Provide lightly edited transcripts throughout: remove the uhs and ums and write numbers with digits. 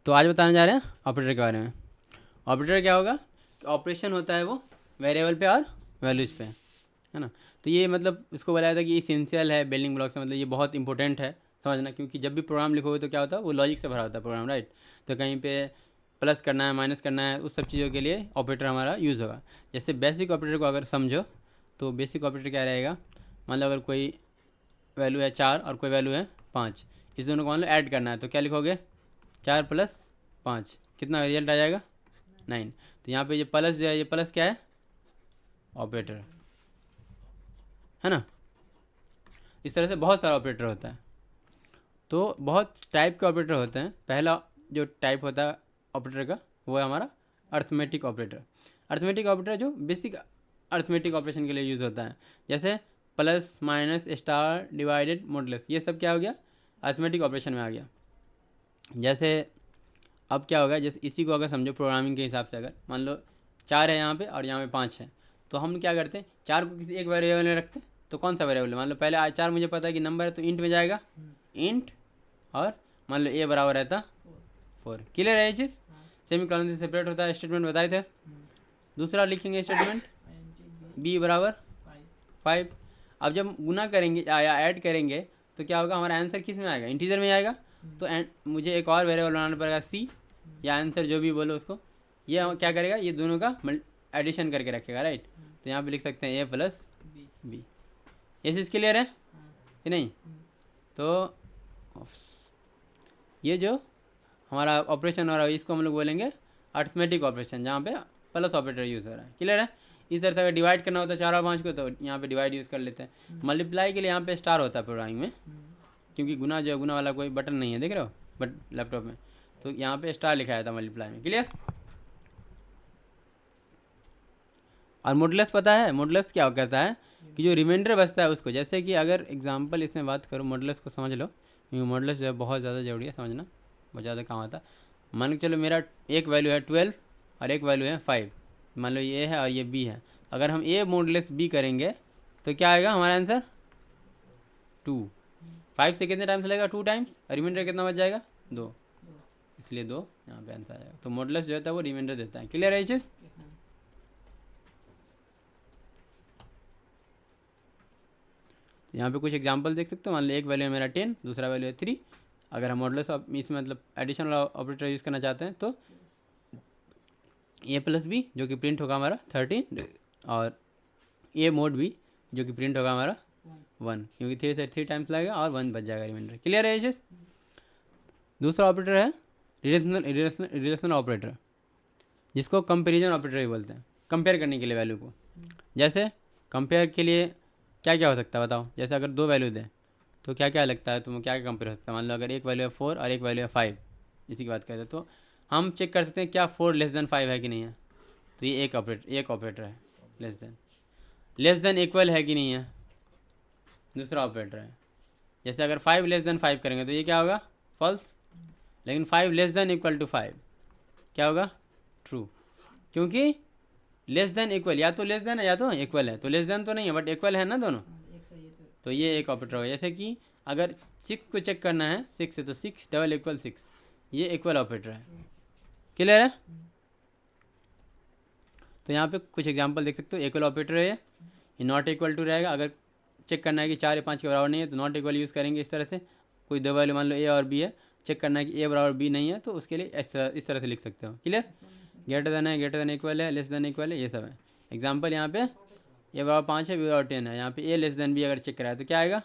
तो आज बताने जा रहे हैं ऑपरेटर के बारे में। ऑपरेटर क्या होगा, ऑपरेशन होता है वो वेरिएबल पे और वैल्यूज़ पे, है ना। तो ये मतलब इसको बताया था कि इसेंशियल है बिल्डिंग ब्लॉक से, मतलब ये बहुत इंपॉर्टेंट है समझना, क्योंकि जब भी प्रोग्राम लिखोगे तो क्या होता है वो लॉजिक से भरा होता है प्रोग्राम, राइट। तो कहीं पे प्लस करना है, माइनस करना है, उस सब चीज़ों के लिए ऑपरेटर हमारा यूज़ होगा। जैसे बेसिक ऑपरेटर को अगर समझो तो बेसिक ऑपरेटर क्या रहेगा, मान लो अगर कोई वैल्यू है 4 और कोई वैल्यू है 5, इस दोनों को मान लो ऐड करना है तो क्या लिखोगे, 4 + 5 कितना रिजल्ट आ जाएगा, 9। तो यहाँ पे ये प्लस जो है, ये प्लस क्या है, ऑपरेटर, है ना। इस तरह से बहुत सारा ऑपरेटर होता है। तो बहुत टाइप के ऑपरेटर होते हैं। पहला जो टाइप होता है ऑपरेटर का वो है हमारा अर्थमेटिक ऑपरेटर। अर्थमेटिक ऑपरेटर जो बेसिक अर्थमेटिक ऑपरेशन के लिए यूज़ होता है, जैसे plus, minus, star, divided, modulus, ये सब क्या हो गया, अर्थमेटिक ऑपरेशन में आ गया। जैसे अब क्या होगा, जैसे इसी को अगर समझो प्रोग्रामिंग के हिसाब से, अगर मान लो 4 है यहाँ पे और यहाँ पे 5 है, तो हम क्या करते हैं, 4 को किसी एक वेरिएबल में रखते हैं। तो कौन सा वेरिएबल है, मान लो पहले 4 मुझे पता है कि नंबर है तो इंट में जाएगा, इंट, और मान लो ए बराबर रहता 4। क्लियर है ये चीज़। सेमी कॉलन से सेपरेट होता है, स्टेटमेंट बताए थे। दूसरा लिखेंगे स्टेटमेंट बी बराबर 5। अब जब गुना करेंगे या ऐड करेंगे तो क्या होगा, हमारा आंसर किस में आएगा, इंटीजर में आएगा। तो मुझे एक और वेरिएबल बनाना पड़ेगा सी, या आंसर जो भी बोलो उसको, ये क्या करेगा, ये दोनों का एडिशन करके रखेगा, राइट। तो यहाँ पे लिख सकते हैं a + b। ये चीज़ क्लियर है कि नहीं। तो ये जो हमारा ऑपरेशन हो रहा है इसको हम लोग बोलेंगे अर्थमेटिक ऑपरेशन, जहाँ पे प्लस ऑपरेटर यूज़ हो रहा है। क्लियर है। इस तरह से अगर डिवाइड करना होता है 4 और 5 को तो यहाँ पे डिवाइड यूज़ कर लेते हैं। मल्टीप्लाई के लिए यहाँ पे स्टार होता है प्रोग्रामिंग में, क्योंकि गुना जो गुना वाला कोई बटन नहीं है, देख रहे हो बट लैपटॉप में, तो यहाँ पे स्टार लिखाया था मल्टीप्लाई में। क्लियर। और मॉडुलस पता है, मॉडुलस क्या कहता है कि जो रिमाइंडर बचता है उसको, जैसे कि अगर एग्जांपल इसमें बात करो, मॉडुलस को समझ लो, क्योंकि मॉडुलस जो है बहुत ज़्यादा जरूरी है समझना, बहुत ज़्यादा काम आता है। मान के चलो मेरा एक वैल्यू है 12 और एक वैल्यू है 5, मान लो ये है और ये बी है। अगर हम ए मॉडुलस बी करेंगे तो क्या आएगा हमारा आंसर 2। 5 से कितने टाइम्स लगेगा, 2 टाइम्स, रिमाइंडर कितना बच जाएगा, 2, इसलिए 2 यहाँ पे आंसर आ जाएगा। तो मॉडुलस जो होता है वो रिमाइंडर देता है। क्लियर है ये चीज़। यहाँ पे कुछ एग्जांपल देख सकते हो, मान लो एक वैल्यू है मेरा 10, दूसरा वैल्यू है 3। अगर हम मॉडुलस इसमें मतलब एडिशनल ऑपरेटर यूज़ करना चाहते हैं तो a + b जो कि प्रिंट होगा हमारा 13, और a mod b जो कि प्रिंट होगा हमारा 1, क्योंकि 3 से 3 टाइम्स लगेगा और 1 बच जाएगा रिमाइंडर। क्लियर है ये चीज़। दूसरा ऑपरेटर है रिलेशनल ऑपरेटर, जिसको कंपेरिजन ऑपरेटर भी बोलते हैं, कंपेयर करने के लिए वैल्यू को। जैसे कंपेयर के लिए क्या क्या हो सकता है बताओ, जैसे अगर 2 वैल्यू दें तो क्या क्या लगता है, तुम क्या क्या कंपेयर हो सकता है। मान लो अगर एक वैल्यू है 4 और एक वैल्यू है 5, इसी की बात करते हैं, तो हम चेक कर सकते हैं क्या 4 < 5 है कि नहीं है। तो ये एक ऑपरेटर है। लेस देन इक्वल है कि नहीं है, दूसरा ऑपरेटर है। जैसे अगर 5 < 5 करेंगे तो ये क्या होगा, फॉल्स। लेकिन 5 < = 5 क्या होगा, ट्रू, क्योंकि लेस देन इक्वल, या तो लेस देन है या तो इक्वल है। तो लेस देन तो नहीं है बट इक्वल है ना दोनों, तो ये एक ऑपरेटर होगा। जैसे कि अगर 6 को चेक करना है 6 से, तो 6 = 6, ये इक्वल ऑपरेटर है। क्लियर है। तो यहाँ पे कुछ एग्जांपल देख सकते हो, इक्वल ऑपरेटर है ये नॉट इक्वल टू रहेगा। अगर चेक करना है कि 4 या 5 के बराबर नहीं है तो नॉट इक्वल यूज़ करेंगे। इस तरह से कोई दो वैल्यू मान लो ए और बी है, चेक करना है कि ए बराबर बी नहीं है तो उसके लिए इस तरह से लिख सकते हो। क्लियर। ग्रेटर देन है, ग्रेटर देन इक्वल है, लेस देन इक्वल है, ये सब है। एग्जाम्पल यहाँ पे ए बराबर 5 है, बी बराबर 10 है, यहाँ पे ए लेस देन बी अगर चेक कराए तो क्या आएगा,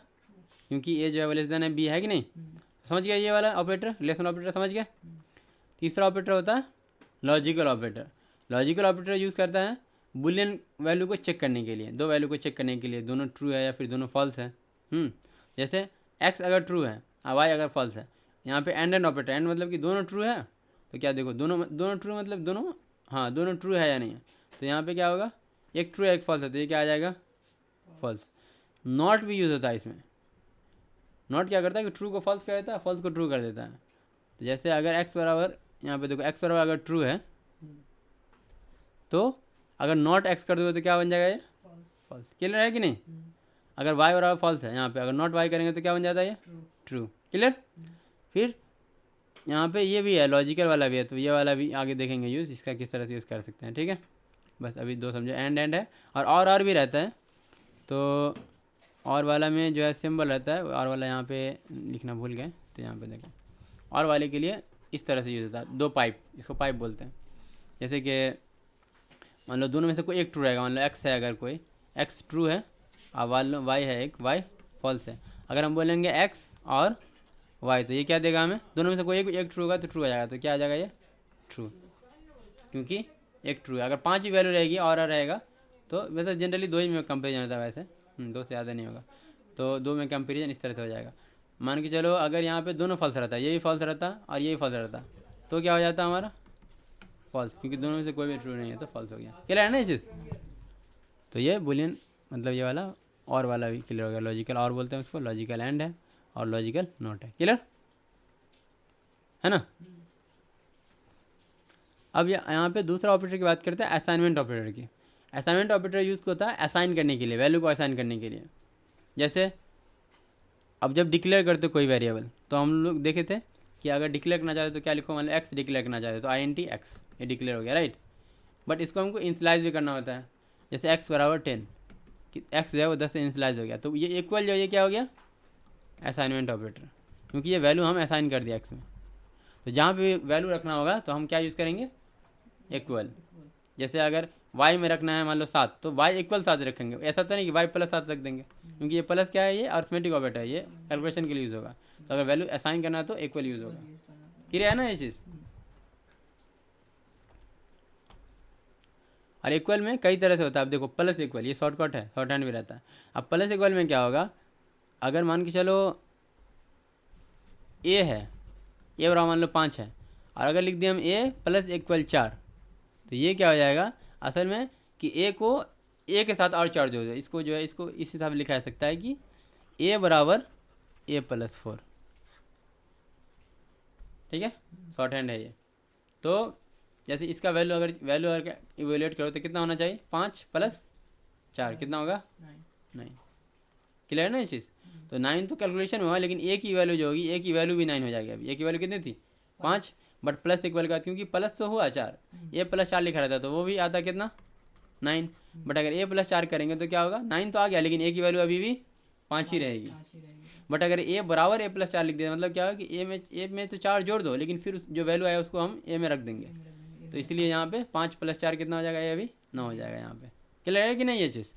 क्योंकि ए जो है लेस देन है बी है कि नहीं। समझ गया ये वाला ऑपरेटर, रिलेशन ऑपरेटर समझ गया। तीसरा ऑपरेटर होता है logical operator. Logical operator use करता है बुलियन वैल्यू को चेक करने के लिए, दो वैल्यू को चेक करने के लिए, दोनों ट्रू है या फिर दोनों फॉल्स है। जैसे एक्स अगर ट्रू है और वाई अगर फॉल्स है। यहाँ पे एंड ऑपरेटर, एंड मतलब कि दोनों ट्रू है, तो क्या देखो दोनों ट्रू मतलब दोनों, हाँ दोनों ट्रू है या नहीं है। तो यहाँ पे क्या होगा, एक ट्रू है एक फॉल्स है, तो ये क्या आ जाएगा, फॉल्स। नॉट भी यूज़ होता है इसमें। नॉट क्या करता है कि ट्रू को फॉल्स कर देता है, फॉल्स को ट्रू कर देता है। तो जैसे अगर एक्स बराबर, यहाँ पे देखो एक्स बराबर अगर ट्रू है तो अगर नॉट एक्स कर दोगे तो क्या बन जाएगा, ये फॉल्स। क्लियर है कि नहीं। अगर वाई बराबर फॉल्स है, यहाँ पे अगर नॉट वाई करेंगे तो क्या बन जाता है, ये ट्रू। क्लियर। फिर यहाँ पे ये भी है, लॉजिकल वाला भी है, तो ये वाला भी आगे देखेंगे यूज़, इसका किस तरह से यूज़ कर सकते हैं, ठीक है। बस अभी दो समझो, एंड है, और भी रहता है। तो और वाला में जो है सिंबल रहता है, और वाला यहाँ पे लिखना भूल गए, तो यहाँ पे देखें, और वाले के लिए इस तरह से यूज़ होता है, दो पाइप, इसको पाइप बोलते हैं। जैसे कि मान लो दोनों में से कोई एक ट्रू रहेगा, मान लो एक्स है, अगर कोई एक्स ट्रू है और वाई है, एक वाई फॉल्स है। अगर हम बोलेंगे एक्स और वाई, तो ये क्या देगा हमें, दोनों में से कोई एक ट्रू होगा तो ट्रू आ जाएगा, तो क्या आ जाएगा ये ट्रू, क्योंकि एक ट्रू है। अगर 5 ही वैल्यू रहेगी और रहेगा तो वैसे जनरली 2 ही में कंपेरिजन होता है, वैसे 2 से ज़्यादा नहीं होगा, तो 2 में कंपेरिजन इस तरह से हो जाएगा। मान के चलो अगर यहाँ पे दोनों फॉल्स रहता, ये भी फॉल्स रहता और ये भी फॉल्स रहता, तो क्या हो जाता हमारा फॉल्स, क्योंकि दोनों में से कोई भी ट्रू नहीं है, तो फॉल्स हो गया। क्लियर है ना ये चीज़। तो ये बुलियन मतलब ये वाला और वाला भी क्लियर हो गया। लॉजिकल और बोलते हैं उसको, लॉजिकल एंड है और लॉजिकल नॉट है। क्लियर है ना। अब यहाँ पे दूसरा ऑपरेटर की बात करते हैं, असाइनमेंट ऑपरेटर की। असाइनमेंट ऑपरेटर यूज़ होता है असाइन करने के लिए, वैल्यू को असाइन करने के लिए। जैसे अब जब डिक्लेयर करते कोई वेरिएबल, तो हम लोग देखे थे कि अगर डिक्लेयर करना चाहते तो क्या लिखो, मतलब एक्स डिक्लेयर करना चाहते तो INT x, ये डिक्लेयर हो गया, राइट। बट इसको हमको इनिशियलाइज भी करना होता है। जैसे x बराबर 10, कि x जो है वो 10 से इनिशियलाइज हो गया, तो ये इक्वल जो ये क्या हो गया, असाइनमेंट ऑपरेटर, क्योंकि ये वैल्यू हम असाइन कर दिया x में। तो जहाँ पे वैल्यू रखना होगा तो हम क्या यूज़ करेंगे, इक्वल। जैसे अगर y में रखना है मान लो 7, तो y इक्वल 7 रखेंगे, ऐसा तो नहीं कि y प्लस 7 रख देंगे, क्योंकि ये प्लस क्या है, ये अर्थमेटिक ऑपरेटर है, ये कैलकुलेशन के लिए यूज़ होगा। तो अगर वैल्यू असाइन करना है तो इक्वल यूज़ होगा। क्लियर है ना ये चीज़। और इक्वल में कई तरह से होता है। अब देखो प्लस इक्वल, ये शॉर्टकट है, शॉर्ट हैंड भी रहता है। अब प्लस इक्वल में क्या होगा, अगर मान के चलो ए है, ए बराबर मान लो 5 है, और अगर लिख दिया हम ए प्लस इक्वल 4, तो ये क्या हो जाएगा असल में कि ए को ए के साथ और 4 जोड़ दो, इसको जो है इसको इस हिसाब से लिखा जा सकता है कि ए बराबर ए प्लस 4, ठीक है, शॉर्ट हैंड है ये। तो जैसे इसका वैल्यू अगर इवेल्यूएट करो तो कितना होना चाहिए, 5 प्लस 4 कितना होगा 9। क्लियर है ना ये चीज़। तो 9 तो कैलकुलेशन में हुआ, लेकिन ए की वैल्यू जो होगी, ए की वैल्यू भी 9 हो जाएगी। अभी ए की वैल्यू कितनी थी 5, बट प्लस इक्वल का, क्योंकि प्लस तो हुआ 4, ए प्लस 4 लिखा रहता तो वो भी आता कितना 9। बट अगर ए प्लस 4 करेंगे तो क्या होगा, 9 तो आ गया, लेकिन ए की वैल्यू अभी भी 5 ही रहेगी। बट अगर ए बराबर ए प्लस 4 लिख दें, मतलब क्या होगा कि ए में तो 4 जोड़ दो, लेकिन फिर जो वैल्यू आया उसको हम ए में रख देंगे। तो इसलिए यहाँ पे 5 प्लस 4 कितना हो जाएगा, ये अभी 9 हो जाएगा यहाँ पे। क्लियर है कि नहीं ये चीज़।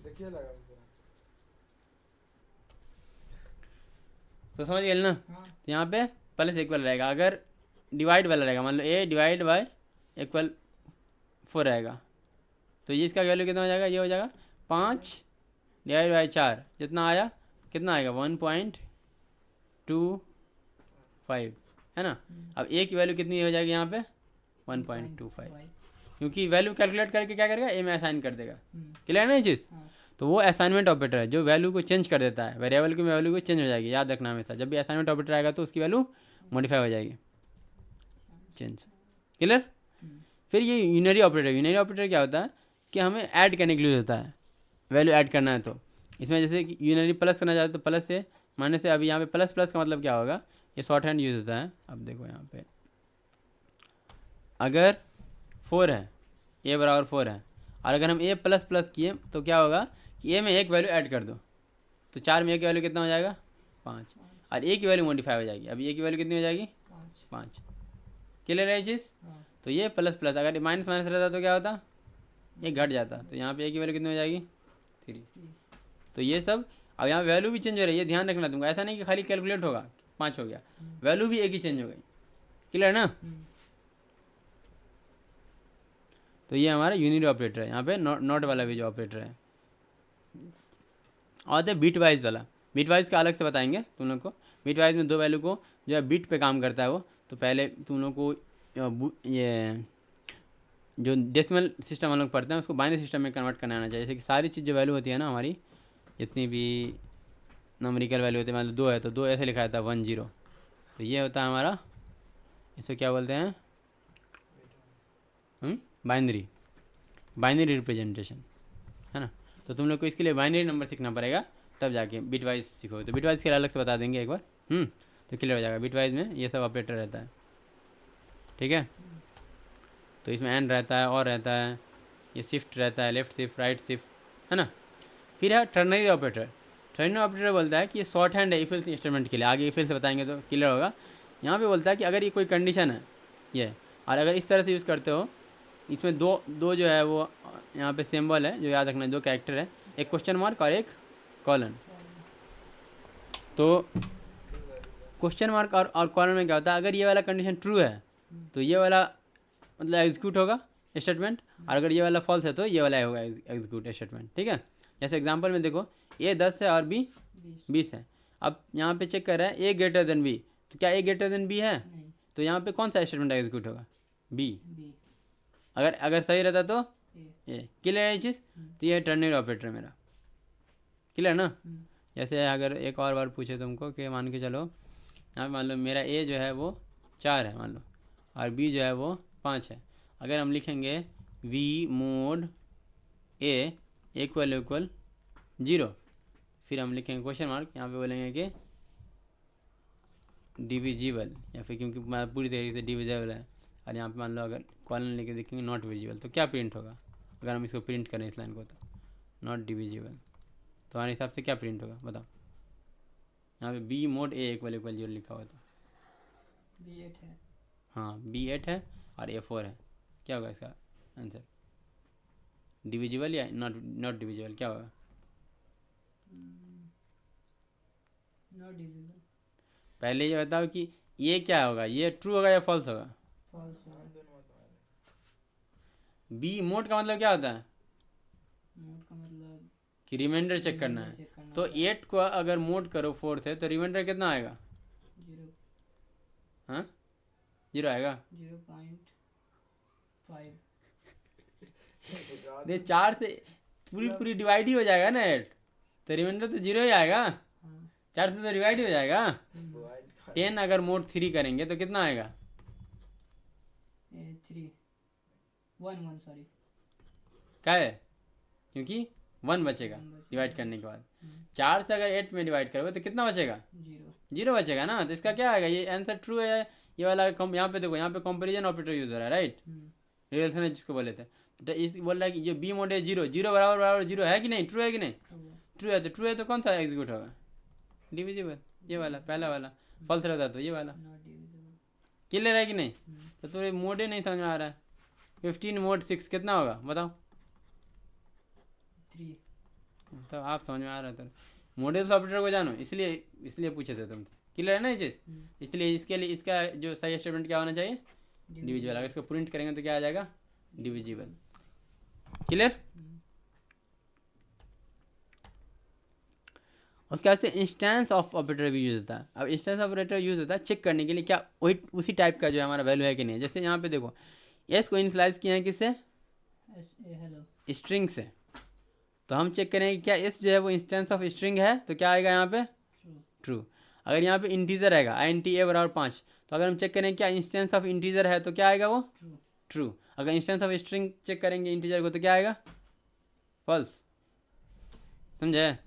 देखिए लगा तो समझ गए ना। तो यहाँ पे प्लस इक्वल रहेगा, अगर डिवाइड वाला रहेगा, मान लो ए डिवाइड बाय इक्वल 4 रहेगा, तो ये इसका वैल्यू कितना हो जाएगा, ये हो जाएगा 5 डिवाइड बाई 4, जितना आया कितना आएगा 1.25 है ना। अब ए की वैल्यू कितनी हो जाएगी यहाँ पे 1.25, क्योंकि वैल्यू कैलकुलेट करके क्या करेगा, ए में असाइन कर देगा। क्लियर है ना ये चीज़। तो वो असाइनमेंट ऑपरेटर है जो वैल्यू को चेंज कर देता है, वेरिएबल की वैल्यू को चेंज हो जाएगी। याद रखना हमेशा, जब भी असाइनमेंट ऑपरेटर आएगा तो उसकी वैल्यू मॉडिफाई हो जाएगी, चेंज। क्लियर। फिर ये यूनरी ऑपरेटर क्या होता है कि हमें ऐड करने के लिए होता है, वैल्यू ऐड करना है। तो इसमें जैसे कि यूनरी प्लस करना चाहते तो प्लस से माने से, अभी यहाँ पे प्लस प्लस का मतलब क्या होगा, ये शॉर्ट हैंड यूज होता है। अब देखो यहाँ पे अगर 4 है, ए बराबर 4 है, और अगर हम ए प्लस प्लस किए तो क्या होगा कि ए में एक वैल्यू ऐड कर दो, तो 4 में ए की वैल्यू कितना हो जाएगा 5, और ए की वैल्यू मॉडिफाई हो जाएगी। अब ए की वैल्यू कितनी हो जाएगी 5। क्लियर है ये चीज़। तो ये प्लस प्लस, अगर माइनस माइनस रहता तो क्या होता, ये घट जाता। तो यहाँ पे ए की वैल्यू कितनी हो जाएगी 3। तो ये सब, अब यहाँ वैल्यू भी चेंज हो रही है, ध्यान रखना तुमको, ऐसा नहीं कि खाली कैलकुलेट होगा 5 हो गया, वैल्यू भी एक ही चेंज हो गई। क्लियर है ना। तो ये हमारा यूनिट ऑपरेटर है। यहाँ पे नॉट वाला भी जो ऑपरेटर है, और तो बिट वाइज वाला, बिट वाइज का अलग से बताएंगे तुम लोग को। बिट वाइज में 2 वैल्यू को जो है बिट पे काम करता है वो। तो पहले तुम लोग को ये जो डेसिमल सिस्टम हम लोग पढ़ते हैं उसको बाइनरी सिस्टम में कन्वर्ट करना आना चाहिए। जैसे कि सारी चीज़ जो वैल्यू होती है ना हमारी, जितनी भी नंबरिकल वैल्यू होती है, मान लो 2 है तो 2 ऐसे लिखा जाता है 1 0। तो ये होता है हमारा, इसको क्या बोलते हैं, बाइनरी रिप्रेजेंटेशन, है ना। तो तुम लोग को इसके लिए बाइनरी नंबर सीखना पड़ेगा, तब जाके बिटवाइज सीखोगे। तो बिटवाइज के अलग से बता देंगे एक बार। तो क्लियर हो जाएगा। बिटवाइज में ये सब ऑपरेटर रहता है, ठीक है। तो इसमें एंड रहता है और रहता है, ये शिफ्ट रहता है, लेफ्ट शिफ्ट राइट शिफ्ट, है ना। फिर है टर्नरी ऑपरेटर। टर्नरी ऑपरेटर बोलता है कि ये शॉर्ट हैंड है इफ एल्स इंस्ट्रूमेंट के लिए, आगे इफ एल्स से बताएंगे तो क्लियर होगा। यहाँ पे बोलता है कि अगर ये कोई कंडीशन है ये, और अगर इस तरह से यूज़ करते हो, इसमें दो दो जो है वो यहाँ पे सिंबल है जो याद रखना, दो कैरेक्टर है, एक क्वेश्चन मार्क और एक कॉलन। तो क्वेश्चन मार्क और कॉलन में क्या होता है, अगर ये वाला कंडीशन ट्रू है तो ये वाला मतलब एग्जीक्यूट होगा स्टेटमेंट, और अगर ये वाला फॉल्स है तो ये वाला होगा एग्जीक्यूट स्टेटमेंट, ठीक है। जैसे एग्जांपल में देखो, ए 10 है और बी 20 है। अब यहाँ पे चेक कर रहा है ए ग्रेटर देन बी, तो क्या ए ग्रेटर देन बी है? तो यहाँ पे कौन सा स्टेटमेंट एग्जीक्यूट होगा? बी। अगर अगर सही रहता तो ए। क्लियर है ये चीज़? तो ये टर्नरी ऑपरेटर मेरा, क्लियर ना। जैसे अगर एक और बार पूछे तुमको कि मान के चलो यहाँ पे मान लो मेरा ए जो है वो 4 है मान लो, और बी जो है वो 5 है। अगर हम लिखेंगे वी मोड ए इक्वल 0, फिर हम लिखेंगे क्वेश्चन मार्क, यहाँ पे बोलेंगे कि डिविजिबल, या फिर क्योंकि पूरी तरीके से डिविजिबल है, और यहाँ पे मान लो अगर कॉलन लेके देखेंगे नॉट डिविजिबल, तो क्या प्रिंट होगा अगर हम इसको प्रिंट करें इस लाइन को? तो नॉट डिविजिबल, तो हमारे हिसाब से क्या प्रिंट होगा बताओ? यहाँ पे बी मोड ए इक्वल 0 लिखा हुआ, तो B8 है। हाँ B8 है और A4 है, क्या होगा इसका आंसर? डिविजिबल या नॉट डिविजिबल, क्या होगा? Not divisible. पहले ये बताओ कि ये क्या होगा, ये ट्रू होगा या फॉल्स होगा? फॉल्स होगा। बी मोड का मतलब क्या होता है? मोड का मतलब कि रिमाइंडर चेक करना है। तो 8 को अगर मोड करो 4 से तो रिमाइंडर कितना आएगा? 0। हाँ 0 आएगा। 0.5 दे 4 से पूरी डिवाइड ही हो जाएगा ना 8, तो रिमाइंडर तो 0 ही आएगा। 4 से तो डिवाइड ही हो जाएगा। 10 अगर मोड 3 करेंगे तो कितना आएगा? 3 1 सॉरी, क्या है? क्योंकि 1 बचेगा डिवाइड करने के बाद। 4 से अगर 8 में डिवाइड करोगे तो कितना बचेगा? 0 बचेगा ना। तो इसका क्या आएगा? ये आंसर ट्रू है। ये वाला यहाँ पे देखो, यहाँ पे कंपैरिजन ऑपरेटर यूज हो रहा है, राइट? रिलेशन है जिसको बोले थे, तो इस बोल रहा है कि जो बी मोड है 0 बराबर 0 है कि नहीं? ट्रू है कि नहीं? ट्रू है। तो ट्रू है तो कौन सा एग्जीक्यूट होगा? डिविजिबल, ये वाला पहला वाला। फॉल्स रहता तो ये वाला। क्लियर है कि नहीं? तो तुम्हें मोड ही नहीं समझ में आ रहा है। 15 मोड 6 कितना होगा बताओ? 3। तो आप समझ में आ रहा है। तो मॉडल्स ऑपरेटर को जानो, इसलिए पूछे थे तुमसे। क्लियर है ना ये चीज़? इसलिए इसके लिए इसका जो सही स्टेटमेंट क्या होना चाहिए? डिविजिबल। अगर इसको प्रिंट करेंगे तो क्या आ जाएगा? डिविजिबल। क्लियर? उसके बाद से इंस्टेंस ऑफ ऑपरेटर भी यूज होता है। अब इंस्टेंस ऑपरेटर यूज होता है चेक करने के लिए क्या वही उसी टाइप का जो है हमारा वैल्यू है कि नहीं। जैसे यहाँ पे देखो, एस को इनिशियलाइज किया है किससे? हेलो स्ट्रिंग से। तो हम चेक करेंगे क्या एस जो है वो इंस्टेंस ऑफ स्ट्रिंग है, तो क्या आएगा यहाँ पे? ट्रू। अगर यहाँ पे इंटीजर आएगा INT बराबर 5, तो अगर हम चेक करेंगे क्या इंस्टेंस ऑफ इंटीजर है, तो क्या आएगा वो? ट्रू। अगर इंस्टेंस ऑफ स्ट्रिंग चेक करेंगे इंटीजर को, तो क्या आएगा? फॉल्स। समझे?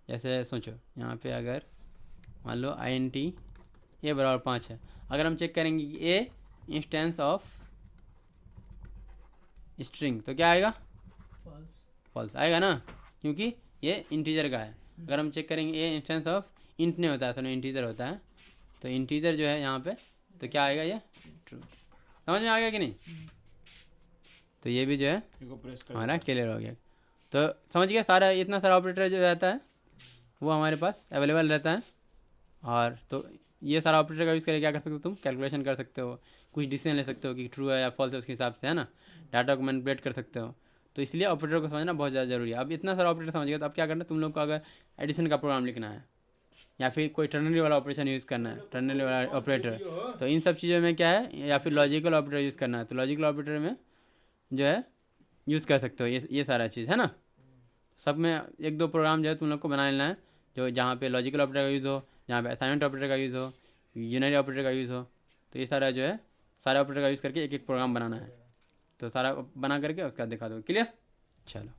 जैसे सोचो यहाँ पे अगर मान लो INT बराबर 5 है, अगर हम चेक करेंगे कि ए इंस्टेंस ऑफ स्ट्रिंग, तो क्या आएगा? फॉल्स आएगा ना, क्योंकि ये इंटीजर का है। अगर हम चेक करेंगे ए इंस्टेंस ऑफ इंट नहीं होता है, तो इंटीजर होता है, तो इंटीजर जो है यहाँ पे, तो क्या आएगा? ये ट्रू। समझ में आ गया कि नहीं? तो ये भी जो है हमारा क्लियर हो गया। तो समझ गया सारा, इतना सारा ऑपरेटर जो रहता है वो हमारे पास अवेलेबल रहता है। और तो ये सारा ऑपरेटर का यूज़ करके क्या कर सकते हो तुम? कैलकुलेशन कर सकते हो, कुछ डिसीजन ले सकते हो कि ट्रू है या फॉल्स है उसके हिसाब से, है ना। डाटा को मैनिपुलेट कर सकते हो। तो इसलिए ऑपरेटर को समझना बहुत ज़्यादा जरूरी है। अब इतना सारा ऑपरेटर समझ गया तो अब क्या करना है तुम लोग को? अगर एडिशन का प्रोग्राम लिखना है या फिर कोई टर्नरी वाला ऑपरेशन यूज़ करना है, टर्नरी वाला ऑपरेटर, तो इन सब चीज़ों में क्या है, या फिर लॉजिकल ऑपरेटर यूज़ करना है, तो लॉजिकल ऑपरेटर में जो है यूज़ कर सकते हो ये सारा चीज़, है ना। सब में एक दो प्रोग्राम जो है तुम लोग को बना लेना है, जो जहाँ पे लॉजिकल ऑपरेटर का यूज़ हो, जहाँ पे असाइनमेंट ऑपरेटर का यूज़ हो, यूनरी ऑपरेटर का यूज़ हो। तो ये सारा जो है सारे ऑपरेटर का यूज़ करके एक एक प्रोग्राम बनाना है। तो सारा बना करके उसका दिखा दो। क्लियर? चलो।